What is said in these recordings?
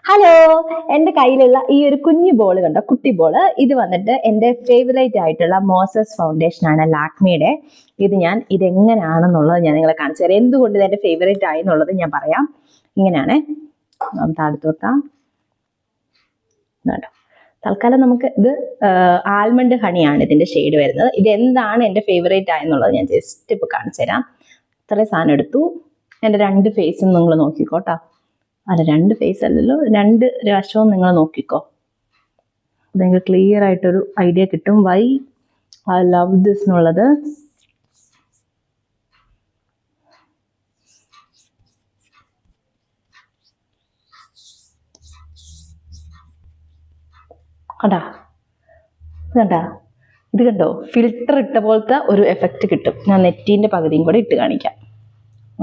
Hello, എൻ്റെ കയ്യിലുള്ള ഈ ഒരു കുഞ്ഞു ബോൾ കണ്ടോ, കുട്ടി ബോൾ. ഇത് വന്നിട്ട് എൻ്റെ ഫേവറേറ്റ് ആയിട്ടുള്ള മോസസ് ഫൗണ്ടേഷൻ ആണ്, ലാക്മിയുടെ. ഞാൻ ഇതെങ്ങനെയാണെന്നുള്ളത് ഞാൻ നിങ്ങളെ കാണിച്ചു തരാം. എന്തുകൊണ്ട് ഇത് എൻ്റെ ഫേവറേറ്റ് ആയി എന്നുള്ളത് ഞാൻ പറയാം. ഇങ്ങനെയാണേ, താഴ്ത്തു വെക്കാം. കേട്ടോ, തൽക്കാലം നമുക്ക് ഇത് ആൽമണ്ട് ഹണിയാണ് ഇതിൻ്റെ ഷെയ്ഡ് വരുന്നത്. ഇത് എന്താണ് എൻ്റെ ഫേവറേറ്റ് ആയെന്നുള്ളത് ഞാൻ ജസ്റ്റ് ഇപ്പോൾ കാണിച്ചു തരാം. ഇത്രയും സാധനം എടുത്തു. എൻ്റെ രണ്ട് ഫേസും നിങ്ങൾ നോക്കിക്കോട്ടോ. അല്ല, രണ്ട് ഫേസ് അല്ലല്ലോ, രണ്ട് വശവും നിങ്ങൾ നോക്കിക്കോ. നിങ്ങൾക്ക് ക്ലിയർ ആയിട്ടൊരു ഐഡിയ കിട്ടും വൈ ഐ ലവ് ദിസ് എന്നുള്ളത്. കണ്ടാ ഇത് കണ്ടോ, ഫിൽറ്റർ ഇട്ട പോലത്തെ ഒരു എഫക്റ്റ് കിട്ടും. ഞാൻ നെറ്റിൻ്റെ പകുതിയും കൂടെ ഇട്ട് കാണിക്കാം.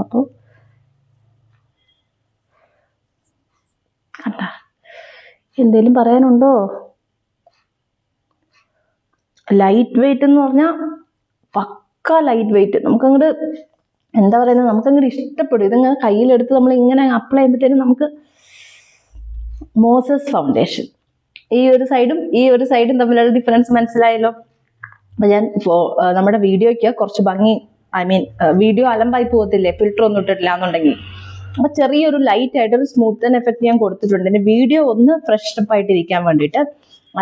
അപ്പോൾ കണ്ടാ, എന്തേലും പറയാനുണ്ടോ? ലൈറ്റ് വെയിറ്റ് എന്ന് പറഞ്ഞാൽ പക്ക ലൈറ്റ് വെയിറ്റ്. നമുക്കങ്ങോട്ട് എന്താ പറയുന്നത്, നമുക്കങ്ങോട്ട് ഇഷ്ടപ്പെടും. ഇതങ്ങ് കയ്യിലെടുത്ത് നമ്മൾ ഇങ്ങനെ അപ്ലൈ ചെയ്യുമ്പോഴത്തേനും നമുക്ക് മോസസ് ഫൗണ്ടേഷൻ, ഈ ഒരു സൈഡും തമ്മിലുള്ള ഡിഫറൻസ് മനസ്സിലായല്ലോ. അപ്പം ഞാൻ നമ്മുടെ വീഡിയോയ്ക്ക് കുറച്ച് ഭംഗി, വീഡിയോ അലമ്പായി പോകത്തില്ലേ ഫിൽറ്റർ ഒന്നും ഇട്ടിട്ടില്ല എന്നുണ്ടെങ്കിൽ. അപ്പൊ ചെറിയൊരു ലൈറ്റ് ആയിട്ടൊരു സ്മൂത്തൻ എഫക്റ്റ് ഞാൻ കൊടുത്തിട്ടുണ്ട്, എൻ്റെ വീഡിയോ ഒന്ന് ഫ്രഷ് അപ്പ് ആയിട്ടിരിക്കാൻ വേണ്ടിയിട്ട്.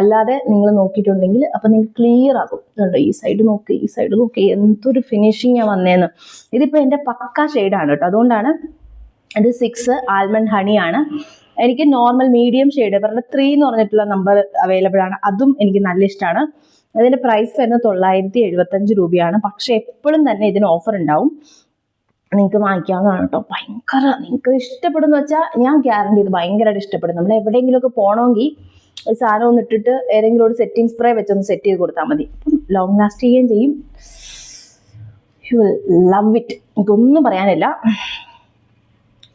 അല്ലാതെ നിങ്ങൾ നോക്കിയിട്ടുണ്ടെങ്കിൽ അപ്പൊ നിങ്ങൾക്ക് ക്ലിയർ ആകും. കേട്ടോ, ഈ സൈഡ് നോക്കി എന്തൊരു ഫിനിഷിങ് വന്നേന്ന്. ഇതിപ്പോ എൻ്റെ പക്ക ഷെയ്ഡാണ് കേട്ടോ, അതുകൊണ്ടാണ്. ഇത് 6 ആൽമണ്ട് ഹണിയാണ്. എനിക്ക് നോർമൽ മീഡിയം ഷെയ്ഡ് പറഞ്ഞ 3 എന്ന് പറഞ്ഞിട്ടുള്ള നമ്പർ അവൈലബിൾ ആണ്. അതും എനിക്ക് നല്ല ഇഷ്ടമാണ്. അതിന്റെ പ്രൈസ് വരുന്നത് 975 രൂപയാണ്. പക്ഷെ എപ്പോഴും തന്നെ ഇതിന് ഓഫർ ഉണ്ടാവും, നിങ്ങൾക്ക് വാങ്ങിക്കാവുന്നതാണ് കേട്ടോ. ഭയങ്കര നിങ്ങൾക്ക് ഇഷ്ടപ്പെടുന്ന വെച്ചാൽ ഞാൻ ഗ്യാരണ്ടി ഇത് ഭയങ്കരമായിട്ട് ഇഷ്ടപ്പെടും. നമ്മൾ എവിടെയെങ്കിലുമൊക്കെ പോകണമെങ്കിൽ ഈ സാധനം ഒന്ന് ഇട്ടിട്ട് ഏതെങ്കിലും ഒരു സെറ്റിംഗ് സ്പ്രേ വെച്ചൊന്ന് സെറ്റ് ചെയ്ത് കൊടുത്താൽ മതി. അപ്പം ലോങ് ലാസ്റ്റ് ചെയ്യുകയും ചെയ്യും. You will love it. എനിക്കൊന്നും പറയാനില്ല.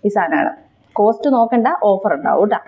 ഈ സാധനമാണ്. കോസ്റ്റ് നോക്കണ്ട, ഓഫർ ഉണ്ടാവും കേട്ടോ.